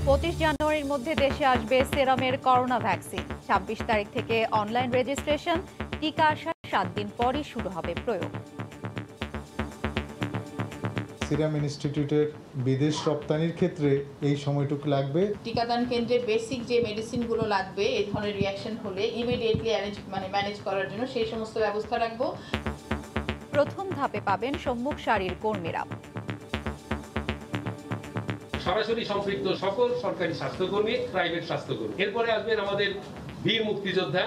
25 জানুয়ারির মধ্যে দেশে আসবে সেরামের করোনা ভ্যাকসিন। 26 তারিখ থেকে অনলাইন রেজিস্ট্রেশন। টিকা আসার 7 দিন পরই শুরু হবে প্রয়োগ। সিরাম ইনস্টিটিউটের বিদেশ রপ্তানির ক্ষেত্রে এই সময়টুকু লাগবে। টিকাদান কেন্দ্রে বেসিক যে মেডিসিনগুলো লাগবে এই ধরনের রিঅ্যাকশন হলে ইমিডিয়েটলি ম্যানেজ করার জন্য সেই সমস্ত ব্যবস্থা রাখবো। প্রথম ধাপে পাবেন সম্মুখ সারির কর্মীরা। সরাসরি সম্পৃক্ত সকল সরকারি স্বাস্থ্যকর্মী, প্রাইভেট স্বাস্থ্যকর্মী। এরপরে আসবেন আমাদের বীর মুক্তিযোদ্ধা,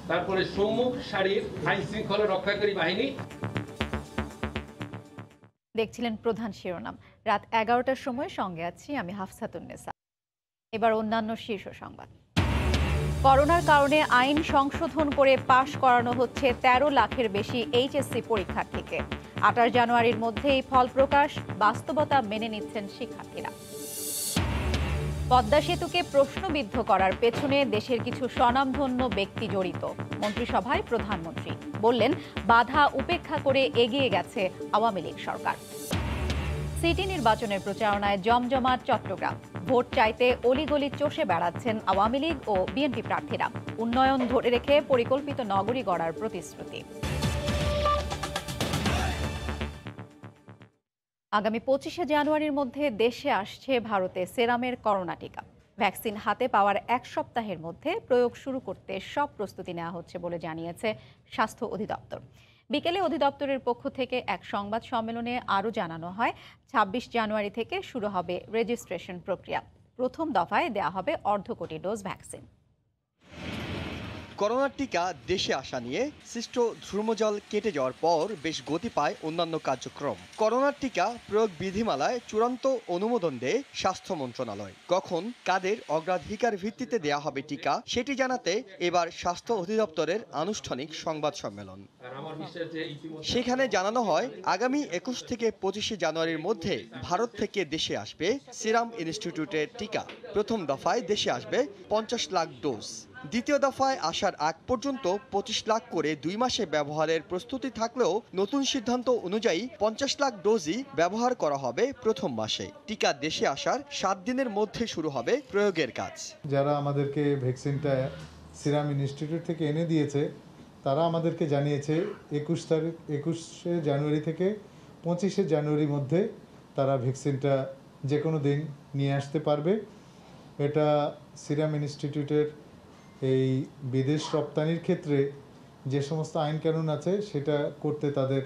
তারপরে সম্মুখ সারির আইন শৃঙ্খলা রক্ষাকারী বাহিনী। দেখছিলেন প্রধান শিরোনাম। রাত 11টার সময় সঙ্গে আছি আমি হাফসাতুন্নেসা। এবার অন্যান্য শীর্ষ সংবাদ। করোনার কারণে আইন সংশোধন করে পাশ করানো হচ্ছে 13 লাখের বেশি এইচএসসি পরীক্ষার্থীকে। 28 জানুয়ারির মধ্যেই ফল প্রকাশ, বাস্তবতা মেনে নিচ্ছেন শিক্ষার্থীরা। পদ্মা সেতুকে প্রশ্নবিদ্ধ করার পেছনে দেশের কিছু স্বনামধন্য ব্যক্তি জড়িত। মন্ত্রিসভায় প্রধানমন্ত্রী বললেন, বাধা উপেক্ষা করে এগিয়ে গেছে আওয়ামী লীগ সরকার। সিটি নির্বাচনের প্রচারণায় জমজমাট চট্টগ্রাম। ভোট চাইতে অলিগলি চষে বেড়াচ্ছেন আওয়ামী লীগ ও বিএনপি প্রার্থীরা। উন্নয়ন ধরে রেখে পরিকল্পিত নগরী গড়ার প্রতিশ্রুতি। আগামী 25শে জানুয়ারির মধ্যে দেশে আসছে ভারতে সেরামের করোনা টিকা। ভ্যাকসিন হাতে পাওয়ার 1 সপ্তাহের মধ্যে প্রয়োগ শুরু করতে সব প্রস্তুতি নেওয়া হচ্ছে বলে জানিয়েছে স্বাস্থ্য অধিদপ্তর। বিকেলে অধিদপ্তরের পক্ষ থেকে এক সংবাদ সম্মেলনে আরও জানানো হয়, 26 জানুয়ারি থেকে শুরু হবে রেজিস্ট্রেশন প্রক্রিয়া। প্রথম দফায় দেয়া হবে 1.5 কোটি ডোজ ভ্যাকসিন। করোনার টিকা দেশে আসা নিয়ে সৃষ্ট ধূম্রজাল কেটে যাওয়ার পর বেশ গতি পায় অন্যান্য কার্যক্রম। করোনার টিকা প্রয়োগ বিধিমালায় চূড়ান্ত অনুমোদন দেয় স্বাস্থ্য মন্ত্রণালয়। কখন কাদের অগ্রাধিকার ভিত্তিতে দেয়া হবে টিকা সেটি জানাতে এবার স্বাস্থ্য অধিদপ্তরের আনুষ্ঠানিক সংবাদ সম্মেলন। সেখানে জানানো হয়, আগামী 21 থেকে 25 জানুয়ারির মধ্যে ভারত থেকে দেশে আসবে সিরাম ইনস্টিটিউটের টিকা। প্রথম দফায় দেশে আসবে 50 লাখ ডোজ। দ্বিতীয় দফায় আসার আগ পর্যন্ত 25 লাখ করে 2 মাসে ব্যবহারের প্রস্তুতি থাকলেও নতুন সিদ্ধান্ত অনুযায়ী 50 লাখ ডোজই ব্যবহার করা হবে প্রথম মাসে। টিকা দেশে আসার 7 দিনের মধ্যে শুরু হবে প্রয়োগের কাজ। যারা আমাদেরকে ভ্যাকসিনটা সিরাম ইনস্টিটিউট থেকে এনে দিয়েছে তারা আমাদেরকে জানিয়েছে 21শে জানুয়ারি থেকে 25শে জানুয়ারির মধ্যে তারা ভ্যাকসিনটা যে কোনো দিন নিয়ে আসতে পারবে। এটা সিরাম ইনস্টিটিউটের এই বিদেশ রপ্তানির ক্ষেত্রে যে সমস্ত আইন কানুন আছে সেটা করতে তাদের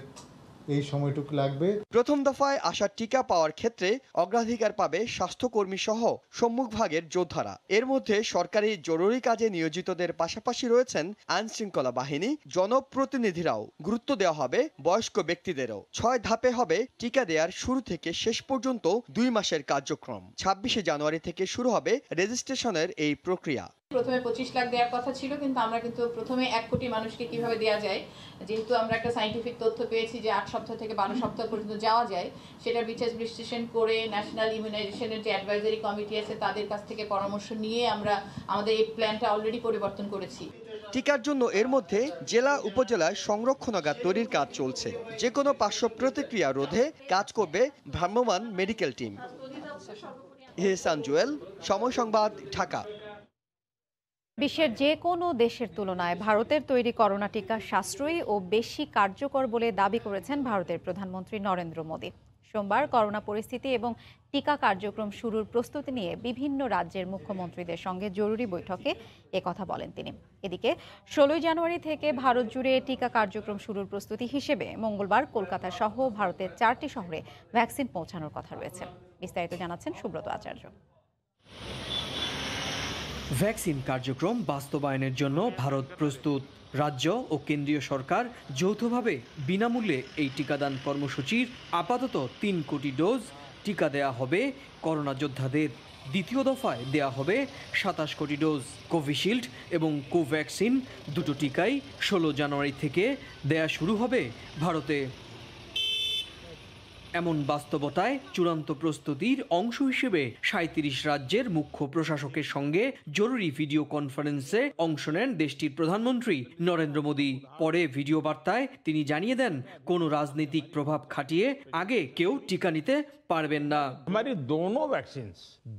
এই সময়টুকু লাগবে। প্রথম দফায় আসার টিকা পাওয়ার ক্ষেত্রে অগ্রাধিকার পাবে স্বাস্থ্যকর্মী সহ সম্মুখভাগের যোদ্ধারা। এর মধ্যে সরকারি জরুরি কাজে নিয়োজিতদের পাশাপাশি রয়েছেন আইন শৃঙ্খলা বাহিনী, জনপ্রতিনিধিরাও। গুরুত্ব দেওয়া হবে বয়স্ক ব্যক্তিদেরও। 6 ধাপে হবে টিকা দেওয়ার শুরু থেকে শেষ পর্যন্ত 2 মাসের কার্যক্রম। 26শে জানুয়ারি থেকে শুরু হবে রেজিস্ট্রেশনের এই প্রক্রিয়া। প্রথমে 25 লাখ দেওয়ার কথা ছিল, কিন্তু আমরা প্রথমে 1 কোটি মানুষকে কিভাবে দেওয়া যায়, যেহেতু আমরা একটা সায়েন্টিফিক তথ্য পেয়েছি যে 8 সপ্তাহ থেকে 12 সপ্তাহ পর্যন্ত যাওয়া যায়, সেটা বিচার বিশ্লেষণ করে ন্যাশনাল ইমিউনাইজেশনের যে অ্যাডভাইজারি কমিটি আছে তাদের কাছ থেকে পরামর্শ নিয়ে আমরা আমাদের এই প্ল্যানটা অলরেডি পরিবর্তন করেছি। টিকার জন্য এর মধ্যে জেলা উপজেলায় সংরক্ষণাগার তৈরির কাজ চলছে। যে কোনো পার্শ্ব প্রতিক্রিয়া রোধে কাজ করবে ভ্রাম্যমাণ মেডিকেল টিম। ইহসান জুয়েল, সময় সংবাদ, ঢাকা। বিশ্বের যে কোনো দেশের তুলনায় ভারতের তৈরি করোনা টিকা সাশ্রয়ী ও বেশি কার্যকর বলে দাবি করেছেন ভারতের প্রধানমন্ত্রী নরেন্দ্র মোদী। সোমবার করোনা পরিস্থিতি এবং টিকা কার্যক্রম শুরুর প্রস্তুতি নিয়ে বিভিন্ন রাজ্যের মুখ্যমন্ত্রীদের সঙ্গে জরুরি বৈঠকে একথা বলেন তিনি। এদিকে 16 জানুয়ারি থেকে ভারত জুড়ে টিকা কার্যক্রম শুরুর প্রস্তুতি হিসেবে মঙ্গলবার কলকাতা সহ ভারতের 4টি শহরে ভ্যাকসিন পৌঁছানোর কথা রয়েছে। বিস্তারিত জানাচ্ছেন সুব্রত আচার্য। ভ্যাকসিন কার্যক্রম বাস্তবায়নের জন্য ভারত প্রস্তুত। রাজ্য ও কেন্দ্রীয় সরকার যৌথভাবে বিনামূল্যে এই টিকাদান কর্মসূচির আপাতত 3 কোটি ডোজ টিকা দেয়া হবে করোনা যোদ্ধাদের। দ্বিতীয় দফায় দেয়া হবে 27 কোটি ডোজ। কোভিশিল্ড এবং কোভ্যাক্সিন দুটো টিকাই 16 জানুয়ারি থেকে দেয়া শুরু হবে ভারতে। এমন বাস্তবতায় চূড়ান্ত প্রস্তুতির অংশ হিসেবে ৩৭ রাজ্যের মুখ্য প্রশাসকের সঙ্গে জরুরি ভিডিও কনফারেন্সে অংশ নেন দেশটির প্রধানমন্ত্রী নরেন্দ্র মোদী। পরে ভিডিও বার্তায় তিনি জানিয়ে দেন, কোনো রাজনৈতিক প্রভাব খাটিয়ে আগে কেউ টিকা নিতে পারবেন না। हमारी दोनों वैक्सीन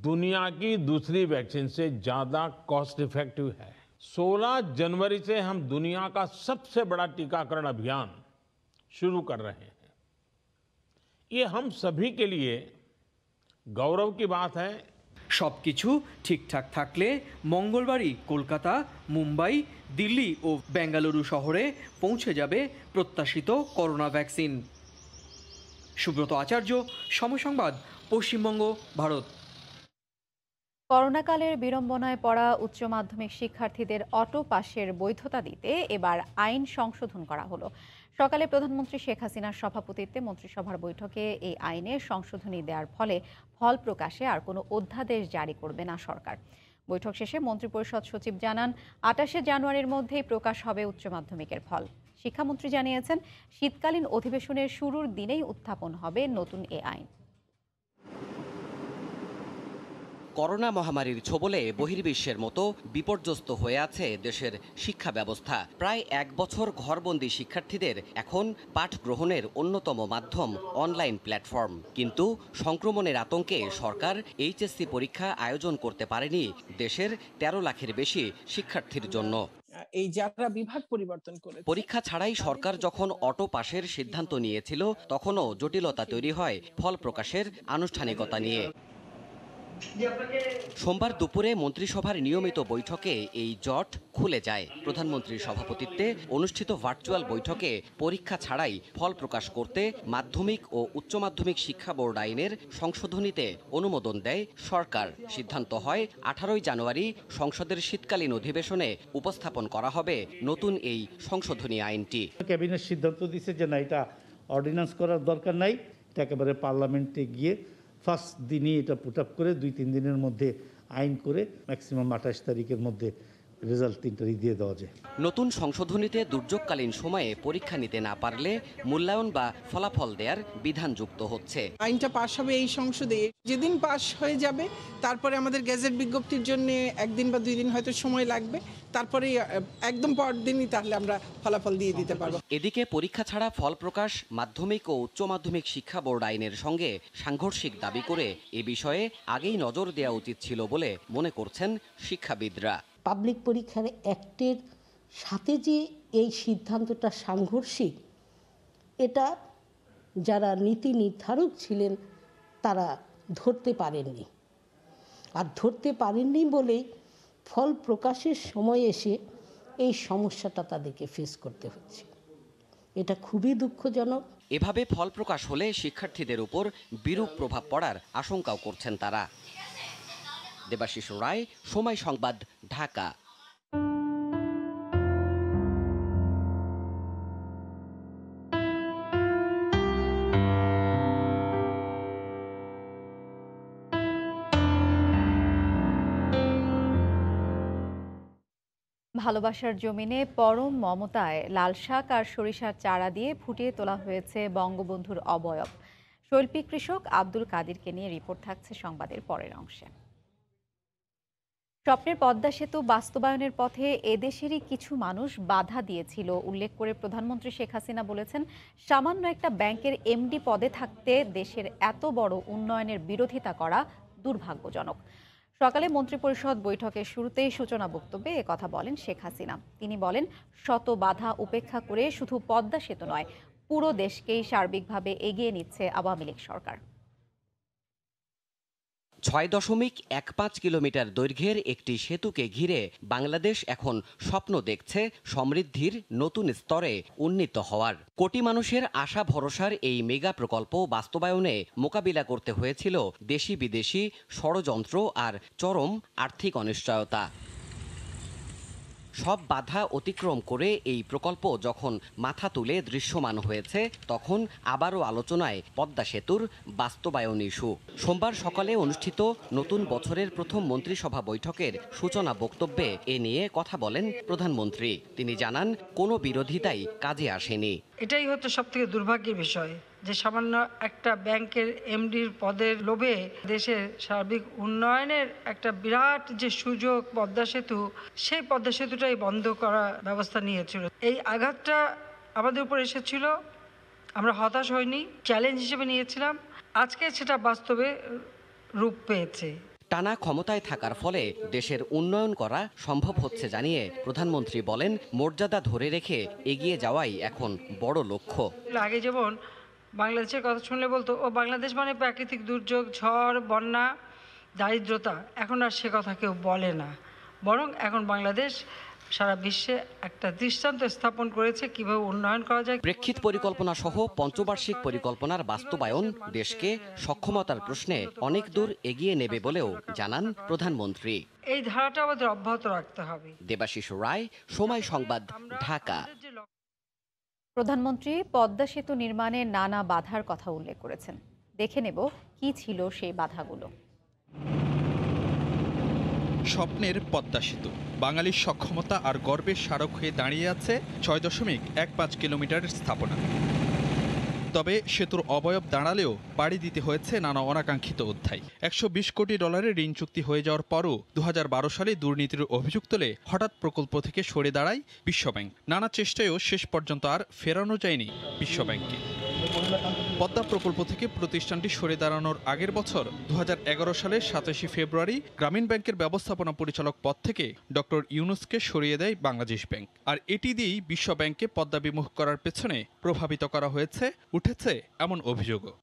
दुनिया की दूसरी वैक्सीन से ज्यादा कॉस्ट इफेक्टिव है। 16 जनवरी से हम दुनिया का सबसे बड़ा टीकाकरण अभियान शुरू कर रहे हैं। ये हम सभी के लिए गौरव की बात है। সবকিছু ঠিকঠাক থাকলে মঙ্গলবারই কলকাতা, মুম্বাই, দিল্লি ও বেঙ্গালুরু শহরে পৌঁছে যাবে প্রত্যাশিত করোনা ভ্যাকসিন। সুব্রত আচার্য, সময় সংবাদ, পশ্চিমবঙ্গ, ভারত। করোনাকালের বিড়ম্বনায় পড়া উচ্চ মাধ্যমিক শিক্ষার্থীদের অটো পাসের বৈধতা দিতে এবার আইন সংশোধন করা হলো। সকালে প্রধানমন্ত্রী শেখ হাসিনার সভাপতিত্বে মন্ত্রিসভার বৈঠকে এই আইনে সংশোধনী দেওয়ার ফলে ফল প্রকাশে আর কোনো অধ্যাদেশ জারি করবে না সরকার। বৈঠক শেষে মন্ত্রিপরিষদ সচিব জানান, ২৮শে জানুয়ারির মধ্যেই প্রকাশ হবে উচ্চ মাধ্যমিকের ফল। শিক্ষামন্ত্রী জানিয়েছেন, শীতকালীন অধিবেশনের শুরুর দিনেই উত্থাপন হবে নতুন এ আইন। করোনা মহামারীর ছোবলে বহির্বিশ্বের মতো বিপর্যস্ত হয়ে আছে দেশের শিক্ষা ব্যবস্থা। প্রায় ১ বছর ঘরবন্দি শিক্ষার্থীদের এখন পাঠ গ্রহণের অন্যতম মাধ্যম অনলাইন প্ল্যাটফর্ম। কিন্তু সংক্রমণের আতঙ্কে সরকার এইচএসসি পরীক্ষা আয়োজন করতে পারেনি দেশের ১৩ লাখের বেশি শিক্ষার্থীর জন্য। এই যাত্রা বিভাগ পরিবর্তন করে পরীক্ষা ছাড়াই সরকার যখন অটো পাসের সিদ্ধান্ত নিয়েছিল, তখনও জটিলতা তৈরি হয় ফল প্রকাশের আনুষ্ঠানিকতা নিয়ে। সোমবার দুপুরে মন্ত্রিসভার নিয়মিত বৈঠকে এই জট খুলে যায়। প্রধানমন্ত্রীর সভাপতিত্বে অনুষ্ঠিত ভার্চুয়াল বৈঠকে পরীক্ষা ছাড়াই ফল প্রকাশ করতে মাধ্যমিক ও উচ্চ মাধ্যমিক শিক্ষা বোর্ড আইনের সংশোধনীতে অনুমোদন দেয় সরকার। সিদ্ধান্ত হয় ১৮ জানুয়ারি সংসদের শীতকালীন অধিবেশনে উপস্থাপন করা হবে নতুন এই সংশোধনী আইনটি। ক্যাবিনেট সিদ্ধান্ত দিয়েছে যে না, এটা অর্ডিন্যান্স করার দরকার নাই, এটা একেবারে পার্লামেন্টে গিয়ে ফার্স্ট দিনই এটা পুট আপ করে ২-৩ দিনের মধ্যে আইন করে ম্যাক্সিমাম ২৮ তারিখের মধ্যে রেজাল্ট ৩ তারিখ দিয়ে দেওয়া যায়। নতুন সংশোধনীতে দুর্যোগকালীন সময়ে পরীক্ষা নিতে না পারলে মূল্যায়ন বা ফলাফল দেওয়ার বিধান যুক্ত হচ্ছে। আইনটা পাশ হবে এই সংসদে, যেদিন পাশ হয়ে যাবে তারপরে আমাদের গেজেট বিজ্ঞপ্তির জন্য ১ দিন বা ২ দিন হয়তো সময় লাগবে, তারপরে একদম পরের দিনই তাহলে আমরা ফলাফল দিয়ে দিতে পারবো। এদিকে পরীক্ষা ছাড়া ফল প্রকাশ মাধ্যমিক ও উচ্চ মাধ্যমিক শিক্ষা বোর্ড আইনের সঙ্গে সাংঘর্ষিক দাবি করে এ বিষয়ে আগেই নজর দেওয়া উচিত ছিল বলে মনে করছেন শিক্ষাবিদরা। পাবলিক পরীক্ষার অ্যাক্টের সাথে যে এই সিদ্ধান্তটা সাংঘর্ষিক, এটা যারা নীতি নির্ধারক ছিলেন তারা ধরতে পারেননি। আর ধরতে পারেননি বলেই ফল প্রকাশের সময় এসে এই সমস্যাটা তাদেরকে ফেস করতে হচ্ছে। এটা খুবই দুঃখজনক। এভাবে ফল প্রকাশ হলে শিক্ষার্থীদের উপর বিরূপ প্রভাব পড়ার আশঙ্কাও করছেন তারা। দেবাশিস রায়, সময় সংবাদ, ঢাকা। ভালোবাসার জমিনে পরম মমতায় লাল শাক আর সরিষার চারা দিয়ে ফুটিয়ে তোলা হয়েছে বঙ্গবন্ধুর অবয়ব। শৈল্পিক কৃষক আব্দুল কাদিরকে নিয়ে রিপোর্ট থাকছে সংবাদের পরের অংশে। স্বপ্নের পদ্মা সেতু বাস্তবায়নের পথে এদেশেরই কিছু মানুষ বাধা দিয়েছিল উল্লেখ করে প্রধানমন্ত্রী শেখ হাসিনা বলেছেন, সামান্য একটা ব্যাংকের এমডি পদে থাকতে দেশের এত বড় উন্নয়নের বিরোধিতা করা দুর্ভাগ্যজনক। সকালে মন্ত্রিপরিষদ বৈঠকের শুরুতেই সূচনা বক্তব্যে একথা বলেন শেখ হাসিনা। তিনি বলেন, শত বাধা উপেক্ষা করে শুধু পদ্মা সেতু নয়, পুরো দেশকেই সার্বিকভাবে এগিয়ে নিচ্ছে আওয়ামী লীগ সরকার। ৬.১৫ কিলোমিটার দৈর্ঘ্যের একটি সেতুকে ঘিরে বাংলাদেশ এখন স্বপ্ন দেখছে সমৃদ্ধির নতুন স্তরে উন্নীত হওয়ার। কোটি মানুষের আশা ভরসার এই মেগা প্রকল্প বাস্তবায়নে মোকাবিলা করতে হয়েছিল দেশি বিদেশি ষড়যন্ত্র আর চরম আর্থিক অনিশ্চয়তা। সব বাধা অতিক্রম করে এই প্রকল্প যখন মাথা তুলে দৃশ্যমান হয়েছে, তখন আবারও আলোচনায় পদ্মা সেতুর বাস্তবায়ন ইস্যু। সোমবার সকালে অনুষ্ঠিত নতুন বছরের প্রথম মন্ত্রিসভা বৈঠকের সূচনা বক্তব্যে এ নিয়ে কথা বলেন প্রধানমন্ত্রী। তিনি জানান, কোনো বিরোধিতাই কাজে আসেনি। এটাই হচ্ছে সবথেকে দুর্ভাগ্যের বিষয় যে সামান্য একটা ব্যাংকের এমডির পদের লোভে দেশের সার্বিক উন্নয়নের একটা বিরাট যে সুযোগ পদ্মা সেতু, সেই পদ্মা সেতুটাই বন্ধ করার ব্যবস্থা নিয়েছিল। এই আঘাতটা আমাদের উপর এসেছিল, আমরা হতাশ হইনি, চ্যালেঞ্জ হিসেবে নিয়েছিলাম। আজকে সেটা বাস্তবে রূপ পেয়েছে। টানা ক্ষমতায় থাকার ফলে দেশের উন্নয়ন করা সম্ভব হচ্ছে জানিয়ে প্রধানমন্ত্রী বলেন, মর্যাদা ধরে রেখে এগিয়ে যাওয়াই এখন বড় লক্ষ্য। আগে যেমন বাংলাদেশের কথা শুনলে বলতো ও বাংলাদেশ মানে প্রাকৃতিক দুর্যোগ, ঝড়, বন্যা, দারিদ্রতা। এখন আর সে কথা কেউ বলে না, বরং এখন বাংলাদেশ সারা বিশ্বে একটা দৃষ্টান্ত স্থাপন করেছে কিভাবে উন্নয়ন করা যায়। প্রেক্ষিত পরিকল্পনা সহ পঞ্চবার্ষিক পরিকল্পনার বাস্তবায়ন দেশকে সক্ষমতার প্রশ্নে অনেক দূর এগিয়ে নেবে বলেও জানান প্রধানমন্ত্রী। এই ধারাটা আমাদের অব্যাহত রাখতে হবে। দেবাশিস রায়, সময় সংবাদ, ঢাকা। প্রধানমন্ত্রী পদ্মা সেতু নির্মাণে নানা বাধার কথা উল্লেখ করেছেন। দেখে নেব কি ছিল সেই বাধাগুলো। স্বপ্নের পদ্মা সেতু বাঙালির সক্ষমতা আর গর্বের স্মারক হয়ে দাঁড়িয়ে আছে ৬.১৫ কিলোমিটারের স্থাপনা। তবে সেতুর অবয়ব দাঁড়ালেও পাড়ি দিতে হয়েছে নানা অনাকাঙ্ক্ষিত অধ্যায়। $১২০ কোটি ঋণ চুক্তি হয়ে যাওয়ার পরও ২০১২ সালে দুর্নীতির অভিযোগ তুলে হঠাৎ প্রকল্প থেকে সরে দাঁড়ায় বিশ্বব্যাংক। নানা চেষ্টায়ও শেষ পর্যন্ত আর ফেরানো যায়নি বিশ্বব্যাংককে। পদ্মা প্রকল্প থেকে প্রতিষ্ঠানটি সরে দাঁড়ানোর আগের বছর ২০১১ সালের ২৭ ফেব্রুয়ারি গ্রামীণ ব্যাংকের ব্যবস্থাপনা পরিচালক পদ থেকে ডক্টর ইউনুসকে সরিয়ে দেয় বাংলাদেশ ব্যাংক। আর এটি দিয়েই বিশ্ব ব্যাংককে পদ্মা বিমুখ করার পেছনে প্রভাবিত করা হয়েছে, উঠেছে এমন অভিযোগও।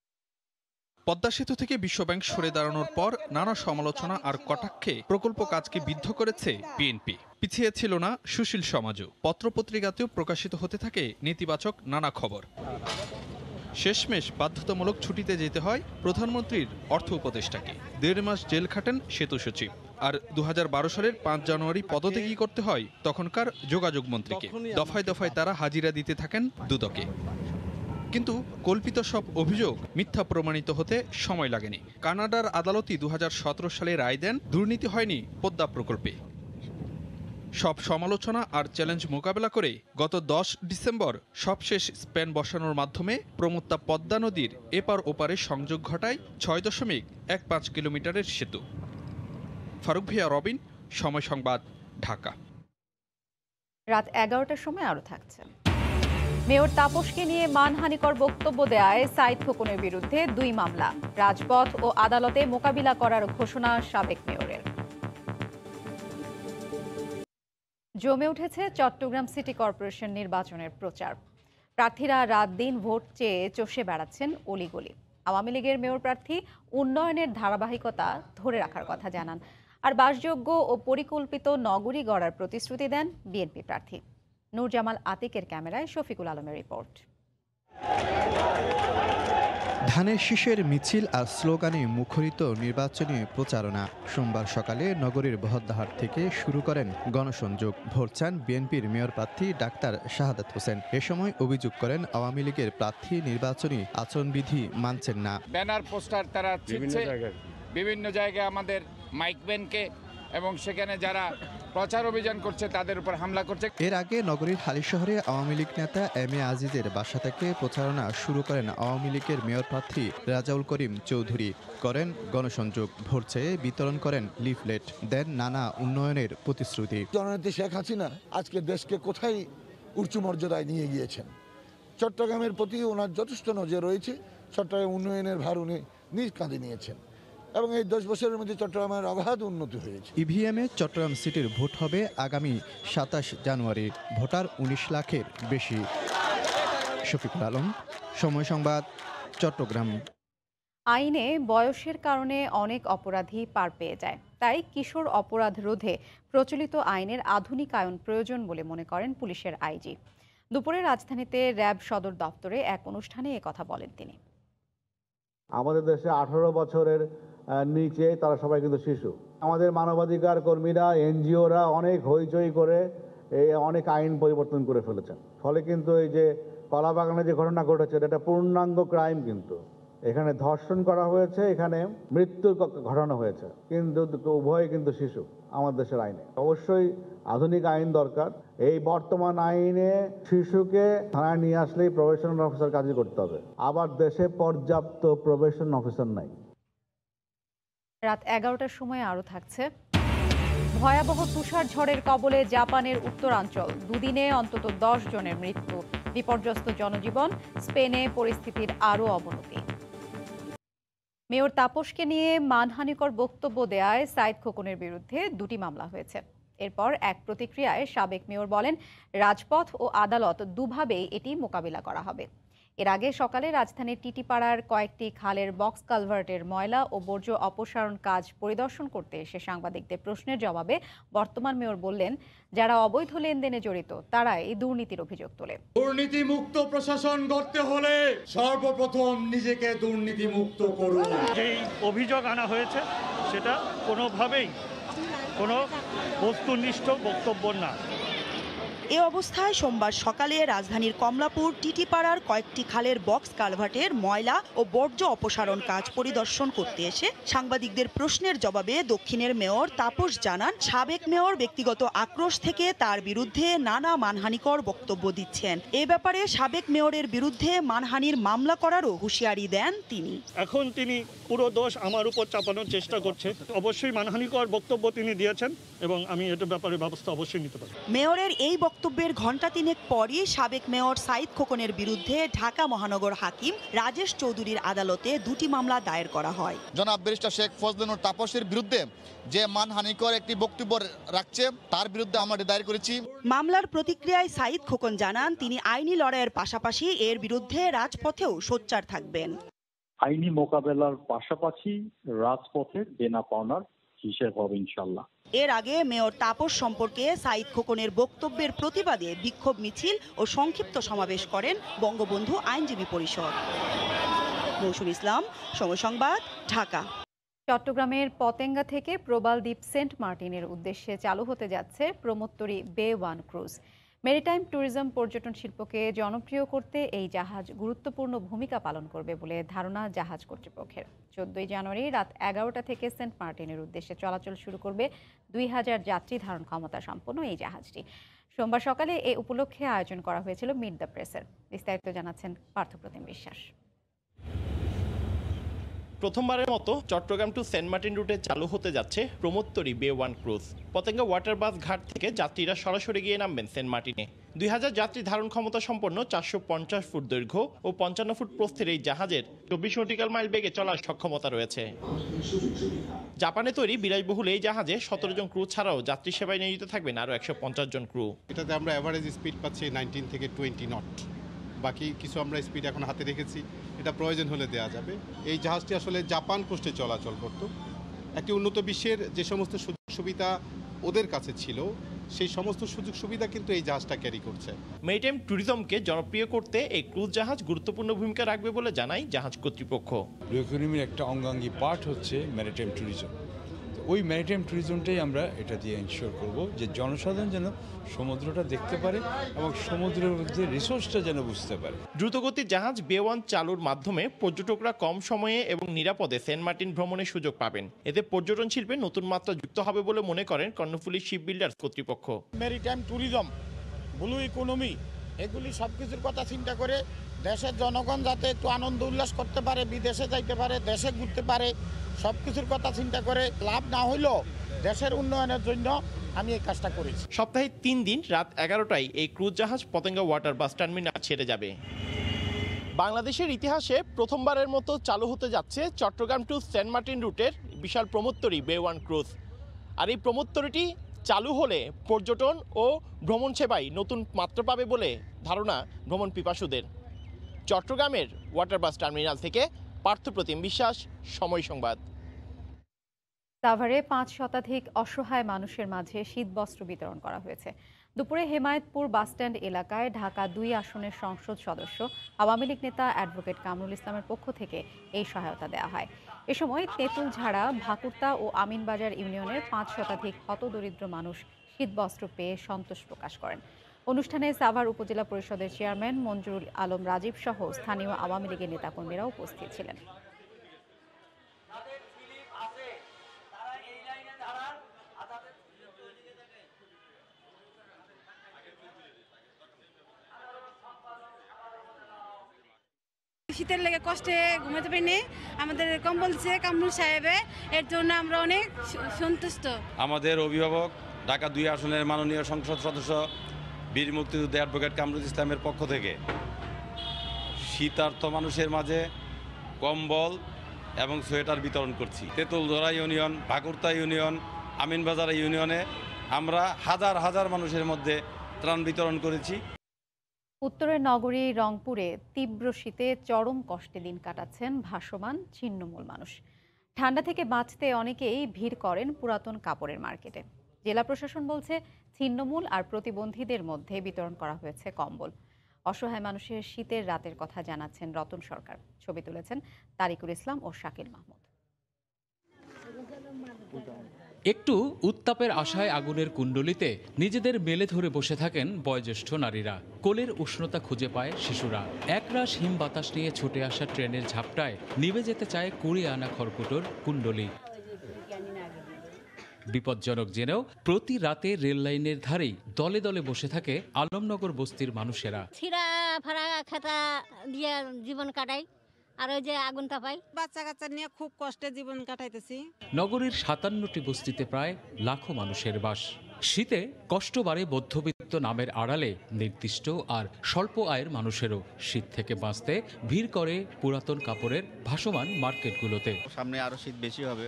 পদ্মা সেতু থেকে বিশ্বব্যাংক সরে দাঁড়ানোর পর নানা সমালোচনা আর কটাক্ষে প্রকল্প কাজকে বিদ্ধ করেছে বিএনপি। পিছিয়ে ছিল না সুশীল সমাজও। পত্রপত্রিকাতেও প্রকাশিত হতে থাকে নেতিবাচক নানা খবর। শেষমেশ বাধ্যতামূলক ছুটিতে যেতে হয় প্রধানমন্ত্রীর অর্থ উপদেষ্টাকে। ১.৫ মাস জেল খাটেন সেতু সচিব। আর ২০১২ সালের ৫ জানুয়ারি পদত্যাগী করতে হয় তখনকার যোগাযোগ মন্ত্রীকে। দফায় দফায় তারা হাজিরা দিতে থাকেন দুদকে। কিন্তু কল্পিত সব অভিযোগ মিথ্যা প্রমাণিত হতে সময় লাগেনি। কানাডার আদালতই ২০১৭ সালে রায় দেন দুর্নীতি হয়নি পদ্মা প্রকল্পে। সব সমালোচনা আর চ্যালেঞ্জ মোকাবেলা করে গত ১০ ডিসেম্বর সবশেষ স্প্যান বসানোর মাধ্যমে প্রমত্তা পদ্মা নদীর এপার ওপারে সংযোগ ঘটায় ৬.১৫ কিলোমিটারের সেতু। ফারুক ভিয়া, রবিন, সময় সংবাদ, ঢাকা। রাত ১১টার সময় আরও থাকছে। মেয়র তাপসকে নিয়ে মানহানিকর বক্তব্য দেয়ায় সাইদ খোকনের বিরুদ্ধে ২ মামলা। রাজপথ ও আদালতে মোকাবিলা করার ঘোষণা সাবেক মেয়রের। জমে উঠেছে চট্টগ্রাম সিটি কর্পোরেশন নির্বাচনের প্রচার। প্রার্থীরা রাত দিন ভোট চেয়ে চষে বেড়াচ্ছেন অলিগলি। আওয়ামী লীগের মেয়র প্রার্থী উন্নয়নের ধারাবাহিকতা ধরে রাখার কথা জানান, আর বাসযোগ্য ও পরিকল্পিত নগরী গড়ার প্রতিশ্রুতি দেন বিএনপি প্রার্থী। নূর জামাল আতিকের ক্যামেরায় শফিকুল আলমের রিপোর্ট। ধানের শীষের মিছিল আর স্লোগানে মুখরিত নির্বাচনী প্রচারণা। সোমবার সকালে নগরীর বহদ্দাহাট থেকে শুরু করেন গণসংযোগ। ভোট চান বিএনপির মেয়র প্রার্থী ডাক্তার শাহাদাত হোসেন। এ সময় অভিযোগ করেন আওয়ামী লীগের প্রার্থী নির্বাচনী আচরণবিধি মানছেন না। ব্যানার পোস্টার তারা ছিটছে বিভিন্ন জায়গায় আমাদের মাইক ব্যানকে, এবং সেখানে যারা প্রচার অভিযান করছে তাদের উপর হামলা করছে। এর আগে নগরীর হালিশহরে আওয়ামী লীগ নেতা এম এ আজিজের বাসা থেকে প্রচারণা শুরু করেন আওয়ামী লীগের মেয়র প্রার্থী রাজাউল করিম চৌধুরী। করেন গণসংযোগ, ভোট চেয়ে বিতরণ করেন লিফলেট, দেন নানা উন্নয়নের প্রতিশ্রুতি। জননেত্রী শেখ হাসিনা আজকে দেশকে কোথায় উঁচু মর্যাদায় নিয়ে গিয়েছেন। চট্টগ্রামের প্রতি ওনার যথেষ্ট নজর রয়েছে। চট্টগ্রাম উন্নয়নের ভার উনি নিজ কাঁধে নিয়েছেন এবং এই ১০ বছরের মধ্যে চট্টগ্রামের অগাধ উন্নতি হয়েছে। ইভিএমে চট্টগ্রাম সিটির ভোট হবে আগামী ২৭ জানুয়ারি। ভোটার ১৯ লাখের বেশি। শফিকুল আলম, সময় সংবাদ, চট্টগ্রাম। আইনে বয়সের কারণে অনেক অপরাধী পার পেয়ে যায়, তাই কিশোর অপরাধ রোধে প্রচলিত আইনের আধুনিকায়ন প্রয়োজন বলে মনে করেন পুলিশের আইজি। দুপুরে রাজধানীতে র্যাব সদর দপ্তরে এক অনুষ্ঠানে কথা বলেন তিনি। আমাদের দেশে 18 বছরের নিচে তারা সবাই কিন্তু শিশু। আমাদের মানবাধিকার কর্মীরা, এনজিওরা অনেক হইচই করে এই অনেক আইন পরিবর্তন করে ফেলেছেন। ফলে কিন্তু এই যে কলাবাগানে যে ঘটনা ঘটেছে এটা পূর্ণাঙ্গ ক্রাইম, কিন্তু এখানে ধর্ষণ করা হয়েছে, এখানে মৃত্যুর ঘটানো হয়েছে, কিন্তু উভয় কিন্তু শিশু আমার দেশের আইনে। অবশ্যই আধুনিক আইন দরকার। এই বর্তমান আইনে শিশুকে থানায় নিয়ে আসলেই প্রবেশন অফিসার কাজই করতে হবে। আবার দেশে পর্যাপ্ত প্রবেশন অফিসার নাই। রাত 11টার সময় আরও থাকছে ভয়াবহ তুষার ঝড়ের কবলে জাপানের উত্তরাঞ্চল, দুদিনে অন্তত 10 জনের মৃত্যু, বিপর্যস্ত জনজীবন, স্পেনে পরিস্থিতির আরও অবনতি। মেয়র তাপসকে নিয়ে মানহানিকর বক্তব্য দেয়ায় সাইদ খোকনের বিরুদ্ধে 2টি মামলা হয়েছে। এরপর এক প্রতিক্রিয়ায় সাবেক মেয়র বলেন, রাজপথ ও আদালত দুভাবেই এটি মোকাবিলা করা হবে। এর আগে সকালে রাজধানীর টিটিপাড়ার কয়েকটি খালের বক্স কালভার্টের ময়লা ও বর্জ্য অপসারণ কাজ পরিদর্শন করতে এসে সাংবাদিকদের প্রশ্নের জবাবে বর্তমান মেয়র বললেন, যারা অবৈধ লেনদেনে জড়িত তারাই দুর্নীতির অভিযোগ তোলে। দুর্নীতিমুক্ত প্রশাসন গড়তে হলে সর্বপ্রথম নিজেকে দুর্নীতিমুক্ত করুন। যেই অভিযোগ আনা হয়েছে সেটা কোনোভাবেই কোনো বস্তুনিষ্ঠ বক্তব্য না। এ অবস্থায় সোমবার সকালে রাজধানীর কমলাপুর টিটিপাড়ার কয়েকটি খালের বক্স কালভার্টের ময়লা ও বর্জ্য অপসারণ কাজ পরিদর্শন করতে এসে সাংবাদিকদের প্রশ্নের জবাবে দক্ষিণের মেয়র তাপস জানান, সাবেক মেয়র ব্যক্তিগত আক্রোশ থেকে তার বিরুদ্ধে নানা মানহানিকর বক্তব্য দিচ্ছেন। এ ব্যাপারে সাবেক মেয়রের বিরুদ্ধে মানহানির মামলা করারও হুঁশিয়ারি দেন তিনি। এখন তিনি পুরো দোষ আমার উপর চাপানোর চেষ্টা করছে। অবশ্যই মানহানিকর বক্তব্য তিনি দিয়েছেন এবং আমি এটার ব্যাপারে ব্যবস্থা অবশ্যই নিতে পারি। মেয়রের এই বক্তব্যের ঘণ্টা তিনেক পরই সাবেক মেয়র সাইদ খোকনের বিরুদ্ধে ঢাকা মহানগর হাকিম রাজেশ চৌধুরীর আদালতে 2টি মামলা দায়ের করা হয়। জনাব ব্যারিস্টার শেখ ফজলুর তাপসের বিরুদ্ধে যে মানহানিকর একটি বক্তব্য রাখছে তার বিরুদ্ধে আমরা দায়ের করেছি। মামলার প্রতিক্রিয়ায় সাইদ খোকন জানান, তিনি আইনি লড়াইয়ের পাশাপাশি এর বিরুদ্ধে রাজপথেও সোচ্চার থাকবেন। আইনি মোকাবেলার পাশাপাশি রাজপথে দেনা পাওনার হিসেব হবে ইনশাল্লাহ। এর আগে মেয়র তাপস সম্পর্কে সাইদ খোকনের বক্তব্যের প্রতিবাদে বিক্ষোভ মিছিল ও সংক্ষিপ্ত সমাবেশ করেন বঙ্গবন্ধু আইনজীবী পরিষদ। মৌসুমী ইসলাম, সময় সংবাদ, ঢাকা। চট্টগ্রামের পতেঙ্গা থেকে প্রবাল দ্বীপ সেন্ট মার্টিনের উদ্দেশ্যে চালু হতে যাচ্ছে প্রমোত্তরী বে 1 ক্রুজ। মেরিটাইম ট্যুরিজম পর্যটন শিল্পকে জনপ্রিয় করতে এই জাহাজ গুরুত্বপূর্ণ ভূমিকা পালন করবে বলে ধারণা জাহাজ কর্তৃপক্ষের। 14 জানুয়ারি রাত 11টা থেকে সেন্ট মার্টিনের উদ্দেশ্যে চলাচল শুরু করবে 2000 যাত্রী ধারণ ক্ষমতা সম্পন্ন এই জাহাজটি। সোমবার সকালে এ উপলক্ষে আয়োজন করা হয়েছিল মিট দ্য প্রেসের। বিস্তারিত জানাচ্ছেন পার্থপ্রতিম বিশ্বাস। প্রথমবারের মতো চট্টগ্রাম টু সেন্ট মার্টিন রুটে চালু হতে যাচ্ছে প্রমোত্তরী বে 1 ক্রুজ। পতেঙ্গা ওয়াটার বাস ঘাট থেকে যাত্রীরা সরাসরি গিয়ে নামবেন সেন্ট মার্টিনে। 2000 যাত্রী ধারণ ক্ষমতা সম্পন্ন 450 ফুট দৈর্ঘ্য ও 55 ফুট প্রস্থের এই জাহাজের 24 নটিক্যাল মাইল বেগে চলার সক্ষমতা রয়েছে। জাপানে তৈরি বিলাসবহুল এই জাহাজে 17 জন ক্রু ছাড়াও যাত্রী সেবায় নিয়োজিত থাকবেন আরও 150 জন ক্রু। এটাতে আমরা এভারেজ স্পিড পাচ্ছি 19 থেকে 20 নট। বাকি কিছু আমরা স্পিড এখন হাতে রেখেছি, এটা প্রয়োজন হলে দেওয়া যাবে। এই জাহাজটি আসলে জাপান কোস্টে চলাচল করত। একটি উন্নত বিশ্বের যে সমস্ত সুযোগ সুবিধা ওদের কাছে ছিল সেই সমস্ত সুযোগ সুবিধা কিন্তু এই জাহাজটা ক্যারি করছে। মেরিটাইম ট্যুরিজমকে জনপ্রিয় করতে এই ক্রুজ জাহাজ গুরুত্বপূর্ণ ভূমিকা রাখবে বলে জানায় জাহাজ কর্তৃপক্ষ। ইকোনমির একটা অঙ্গাঙ্গী পার্ট হচ্ছে ম্যারিটাইম ট্যুরিজম। ওই ম্যারিটাইম ট্যুরিজমটাই আমরা এটা দিয়ে এনশিওর করব যে জনসাধারণ যেন সমুদ্রটা দেখতে পারে এবং সমুদ্রের মধ্যে রিসোর্সটা যেন বুঝতে পারে। দ্রুতগতির জাহাজ বে 1 চালুর মাধ্যমে পর্যটকরা কম সময়ে এবং নিরাপদে সেন্ট মার্টিন ভ্রমণের সুযোগ পাবেন। এতে পর্যটন শিল্পে নতুন মাত্রা যুক্ত হবে বলে মনে করেন কর্ণফুলী শিপ বিল্ডার্স কর্তৃপক্ষ। ম্যারিটাইম ট্যুরিজম, ব্লু ইকোনমি, এগুলি সব কিছুর কথা চিন্তা করে দেশের জনগণ যাতে একটু আনন্দ উল্লাস করতে পারে, বিদেশে যাইতে পারে, দেশে ঘুরতে পারে, সব কিছুর কথা চিন্তা করে লাভ না হইলেও দেশের উন্নয়নের জন্য আমি এই কাজটা করেছি। সপ্তাহে 3 দিন রাত 11টায় এই ক্রুজ জাহাজ পতেঙ্গা ওয়াটার বাস টার্মিনাল ছেড়ে যাবে। বাংলাদেশের ইতিহাসে প্রথমবারের মতো চালু হতে যাচ্ছে চট্টগ্রাম টু সেন্ট মার্টিন রুটের বিশাল প্রমোত্তরী বে 1 ক্রুজ। আর এই প্রমোত্তরীটি চালু হলে পর্যটন ও ভ্রমণ সেবায় নতুন মাত্রা পাবে বলে ধারণা ভ্রমণ পিপাসুদের। চট্টগ্রামের ওয়াটার বাস টার্মিনাল থেকে পার্থপ্রতিম বিশ্বাস, সময় সংবাদ। সাভারে 5 শতাধিক অসহায় মানুষের মাঝে শীতবস্ত্র বিতরণ করা হয়েছে। দুপুরে হেমায়েতপুর বাসস্ট্যান্ড এলাকায় ঢাকা 2 আসনের সংসদ সদস্য আওয়ামী লীগ নেতা অ্যাডভোকেট কামরুল ইসলামের পক্ষ থেকে এই সহায়তা দেওয়া হয়। এ সময় তেঁতুলঝাড়া, ভাকুরতা ও আমিনবাজার ইউনিয়নের 5 শতাধিক হতদরিদ্র মানুষ শীতবস্ত্র পেয়ে সন্তোষ প্রকাশ করেন। অনুষ্ঠানে সাভার উপজেলা পরিষদের চেয়ারম্যান মঞ্জুরুল আলম রাজীব সহ স্থানীয় আওয়ামী লীগের নেতাকর্মীরা উপস্থিত ছিলেন। শীতের লেগে কষ্টে ঘুমাতে পারিনি, আমাদের কম্বল দিচ্ছে কামরুল সাহেবে, এর জন্য আমরা অনেক সন্তুষ্ট। আমাদের অভিভাবক ঢাকা 2 আসনের মাননীয় সংসদ সদস্য বীর মুক্তিযোদ্ধা অ্যাডভোকেট কামরুল ইসলামের পক্ষ থেকে শীতার্ত মানুষের মাঝে কম্বল এবং সোয়েটার বিতরণ করছি। তেঁতুলধরা ইউনিয়ন, ভাকুরতা ইউনিয়ন, আমিনবাজার ইউনিয়নে আমরা হাজার হাজার মানুষের মধ্যে ত্রাণ বিতরণ করেছি। উত্তরের নগরী রংপুরে তীব্র শীতে চরম কষ্টে দিন কাটাচ্ছেন ভাসমান ছিন্নমূল মানুষ। ঠান্ডা থেকে বাঁচতে অনেকেই ভিড় করেন পুরাতন কাপড়ের মার্কেটে। জেলা প্রশাসন বলছে ছিন্নমূল আর প্রতিবন্ধীদের মধ্যে বিতরণ করা হয়েছে কম্বল। অসহায় মানুষের শীতের রাতের কথা জানাচ্ছেন রতন সরকার। ছবি তুলেছেন তারিকুল ইসলাম ও শাকিল মাহমুদ। একটু উত্তাপের আশায় আগুনের কুণ্ডলিতে নিজেদের মেলে ধরে বসে থাকেন বয়োজ্যেষ্ঠ নারীরা। কোলের উষ্ণতা খুঁজে পায় শিশুরা। একরাশ হিম বাতাস নিয়ে ছুটে আসা ট্রেনের ঝাপটায় নিভে যেতে চায় 20 আনা খড়কুটোর কুণ্ডলি। বিপজ্জনক জেনেও প্রতি রাতে রেল লাইনের ধারেই দলে দলে বসে থাকে আলমনগর বস্তির মানুষেরা। ছিঁড়া ফাড়া খেতা দিয়ে জীবন কাটাই, আর ওই যে আগুন তাপাই। বাচ্চা কাচ্চা নিয়ে খুব কষ্টে জীবন কাটাইতেছি। নগরীর 57টি বস্তিতে প্রায় লাখো মানুষের বাস। শীতে কষ্ট বাড়ে মধ্যবিত্ত নামের আড়ালে নির্দিষ্ট আর স্বল্প আয়ের মানুষেরও। শীত থেকে বাঁচতে ভিড় করে পুরাতন কাপড়ের ভাসমান মার্কেটগুলোতে। সামনে আরো শীত বেশি হবে,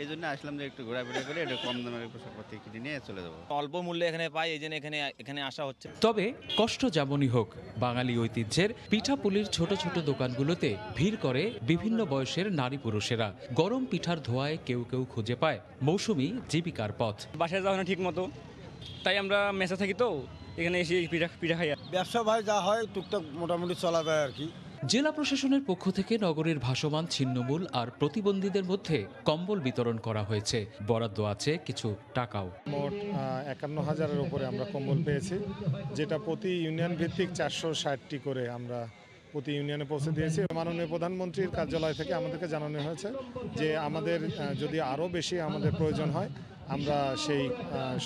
এই জন্য আসলাম যে একটু ঘোরাফেরা করে একটু কম দামের পোশাকপত্র কিনে নিয়ে চলে যাবো। অল্প মূল্যে এখানে পাই, এই জন্য এখানে আসা হচ্ছে। তবে কষ্ট যেমনই হোক, বাঙালি ঐতিহ্যের পিঠাপুলির ছোট ছোট দোকানগুলোতে ভিড় করে বিভিন্ন বয়সের নারী পুরুষেরা। গরম পিঠার ধোঁয়ায় কেউ কেউ খুঁজে পায় মৌসুমি জীবিকার পথ। বাসায় যাওয়া ঠিক মতো, তাই আমরা মেসে থাকি, তো এখানে এসে পিঠা খাই। ব্যবসা ভাই যা হয় টুকটাক মোটামুটি চলা যায় আর কি। জেলা প্রশাসনের পক্ষ থেকে নগরীর ভাসমান ছিন্নমূল আর প্রতিবন্ধীদের মধ্যে কম্বল বিতরণ করা হয়েছে। বরাদ্দ আছে কিছু টাকাও। মোট 51,000-এর উপরে আমরা কম্বল পেয়েছি, যেটা প্রতি ইউনিয়ন ভিত্তিক 460টি করে আমরা প্রতি ইউনিয়নে পৌঁছে দিয়েছি। মাননীয় প্রধানমন্ত্রীর কার্যালয় থেকে আমাদেরকে জানানো হয়েছে যে আমাদের যদি আরও বেশি আমাদের প্রয়োজন হয় আমরা সেই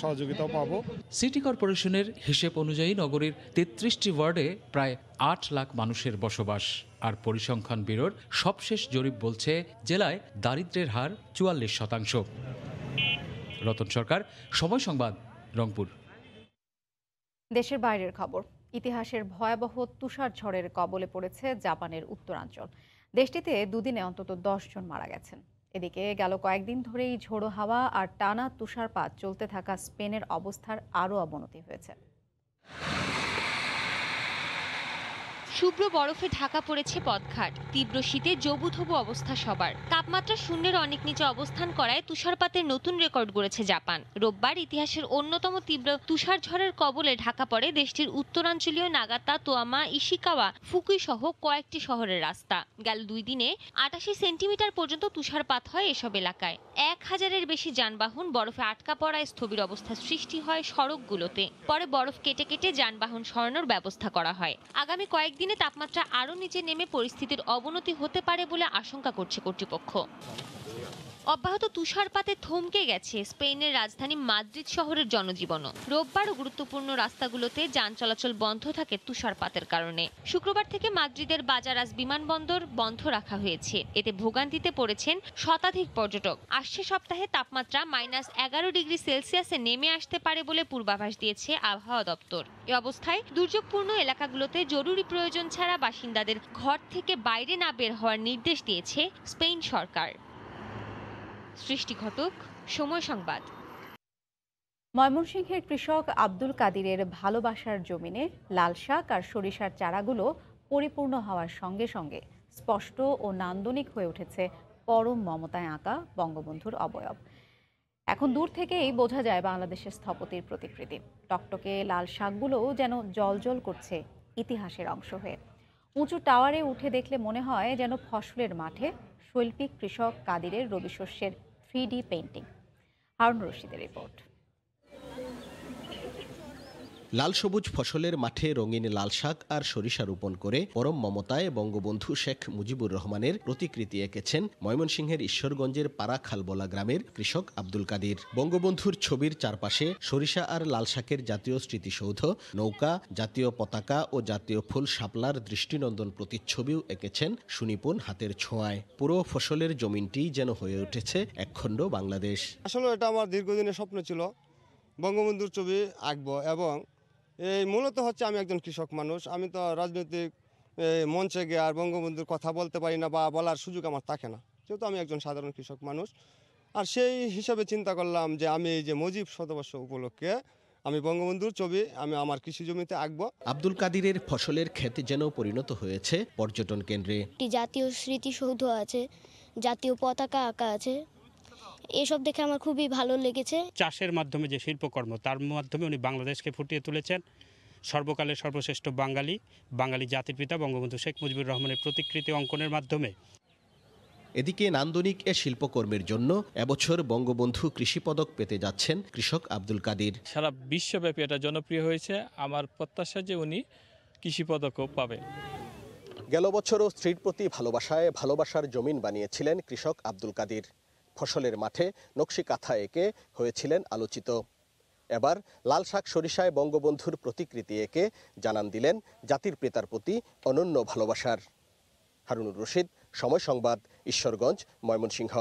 সহযোগিতাও পাবো। সিটি কর্পোরেশনের হিসেব অনুযায়ী নগরীর 33টি ওয়ার্ডে প্রায় 8 লাখ মানুষের বসবাস। আর পরিসংখ্যান ব্যুরোর সবশেষ জরিপ বলছে জেলায় দারিদ্র্যের হার 44%। রতন সরকার, সময় সংবাদ, রংপুর। দেশের বাইরের খবর। ইতিহাসের ভয়াবহ তুষার ঝড়ের কবলে পড়েছে জাপানের উত্তরাঞ্চল। দেশটিতে দুদিনে অন্তত 10 জন মারা গেছেন। এদিকে গেল কয়েকদিন ধরেই ঝোড়ো হাওয়া আর টানা তুষারপাত চলতে থাকা স্পেনের অবস্থার আরও অবনতি হয়েছে। শুভ্র বরফে ঢাকা পড়েছে পথঘাট। তীব্র শীতে জবুথবু অবস্থা সবার। তাপমাত্রা শূন্যের অনেক নিচে অবস্থান করায় তুষারপাতের নতুন রেকর্ড গড়েছে জাপান। রোববার ইতিহাসের অন্যতম তীব্র তুষার ঝড়ের কবলে ঢাকা পড়ে দেশটির উত্তরাঞ্চলীয় নাগাতা, তোয়ামা, ইশিকাওয়া, ফুকুই সহ কয়েকটি শহরের রাস্তা। গেল 2 দিনে 88 সেন্টিমিটার পর্যন্ত তুষারপাত হয় এসব এলাকায়। 1000-এর বেশি যানবাহন বরফে আটকা পড়ায় স্থবির অবস্থার সৃষ্টি হয় সড়কগুলোতে। পরে বরফ কেটে কেটে যানবাহন সরানোর ব্যবস্থা করা হয়। আগামী কয়েকদিন তাপমাত্রা আরও নিচে নেমে পরিস্থিতির অবনতি হতে পারে বলে আশঙ্কা করছে কর্তৃপক্ষ। অব্যাহত তুষারপাতে থমকে গেছে স্পেনের রাজধানী মাদ্রিদ শহরের জনজীবনও। রোববারও গুরুত্বপূর্ণ রাস্তাগুলোতে যান চলাচল বন্ধ থাকে তুষারপাতের কারণে। শুক্রবার থেকে মাদ্রিদের বাজারাস বিমানবন্দর বন্ধ রাখা হয়েছে। এতে ভোগান্তিতে পড়েছেন শতাধিক পর্যটক। আসছে সপ্তাহে তাপমাত্রা -11 ডিগ্রি সেলসিয়াসে নেমে আসতে পারে বলে পূর্বাভাস দিয়েছে আবহাওয়া দপ্তর। এ অবস্থায় দুর্যোগপূর্ণ এলাকাগুলোতে জরুরি প্রয়োজন ছাড়া বাসিন্দাদের ঘর থেকে বাইরে না বের হওয়ার নির্দেশ দিয়েছে স্পেন সরকার। সৃষ্টি ঘটক, সময় সংবাদ। ময়মনসিংহের কৃষক আব্দুল কাদিরের ভালোবাসার জমিনে লাল শাক আর সরিষার চারাগুলো পরিপূর্ণ হওয়ার সঙ্গে সঙ্গে স্পষ্ট ও নান্দনিক হয়ে উঠেছে পরম মমতায় আঁকা বঙ্গবন্ধুর অবয়ব। এখন দূর থেকেই বোঝা যায় বাংলাদেশের স্থপতির প্রতিকৃতি। টকটকে লাল শাকগুলোও যেন জলজল করছে ইতিহাসের অংশ হয়ে। উঁচু টাওয়ারে উঠে দেখলে মনে হয় যেন ফসলের মাঠে শৈল্পিক কৃষক কাদিরের রবি শস্যের 3D পেইন্টিং। হারুন রশিদের রিপোর্ট। লাল সবুজ ফসলের মাঠে রঙিন লাল শাক আর সরিষা রোপণ করে পরম মমতায় বঙ্গবন্ধু শেখ মুজিবুর রহমানের প্রতিকৃতি এঁকেছেন ময়মনসিংহের ঈশ্বরগঞ্জের পাড়াখালবলা গ্রামের কৃষক আব্দুল কাদির। বঙ্গবন্ধুর ছবির চারপাশে সরিষা আর লাল শাকের জাতীয় স্মৃতিসৌধ, নৌকা, জাতীয় পতাকা ও জাতীয় ফুল শাপলার দৃষ্টিনন্দন প্রতিচ্ছবিও এঁকেছেন সুনিপুণ হাতের ছোঁয়ায়। পুরো ফসলের জমিনটি যেন হয়ে উঠেছে একখণ্ড বাংলাদেশ। আসলে এটা আমার দীর্ঘদিনের স্বপ্ন ছিল, বঙ্গবন্ধুর ছবি আঁকবো। এবং এই মূলত হচ্ছে আমি একজন কৃষক মানুষ, আমি তো রাজনৈতিক মঞ্চে গিয়ে আর বঙ্গবন্ধুর কথা বলতে পারি না বা বলার সুযোগ আমার থাকে না, যেহেতু আমি একজন সাধারণ কৃষক মানুষ। আর সেই হিসাবে চিন্তা করলাম যে আমি এই যে মুজিব শতবর্ষ উপলক্ষে আমি বঙ্গবন্ধুর ছবি আমি আমার কৃষি জমিতে আঁকবো। আব্দুল কাদিরের ফসলের ক্ষেত যেন পরিণত হয়েছে পর্যটন কেন্দ্রে। একটি জাতীয় স্মৃতিসৌধ আছে, জাতীয় পতাকা আঁকা আছে, এসব দেখে আমার খুবই ভালো লেগেছে। চাষের মাধ্যমে যে শিল্পকর্ম, তার মাধ্যমে উনি বাংলাদেশকে ফুটিয়ে তুলেছেন। সর্বকালের সর্বশ্রেষ্ঠ বাঙালি জাতির পিতা বঙ্গবন্ধু শেখ মুজিবুর রহমানের প্রতিকৃতি অঙ্কনের মাধ্যমে। এদিকে নান্দনিক এ শিল্পকর্মের জন্য এবছর বঙ্গবন্ধু কৃষি পদক পেতে যাচ্ছেন কৃষক আব্দুল কাদির। সারা বিশ্বব্যাপী এটা জনপ্রিয় হয়েছে, আমার প্রত্যাশা যে উনি কৃষি পদকও পাবে। গেল বছরও স্ত্রীর প্রতি ভালোবাসার জমিন বানিয়েছিলেন কৃষক আব্দুল কাদির। ফসলের মাঠে নকশি কাঁথা এঁকে হয়েছিলেন আলোচিত। এবার লাল শাক সরিষায় বঙ্গবন্ধুর প্রতিকৃতি এঁকে জানান দিলেন জাতির পিতার প্রতি অনন্য ভালোবাসার। হারুনুর রশিদ, সময় সংবাদ, ঈশ্বরগঞ্জ, ময়মনসিংহ।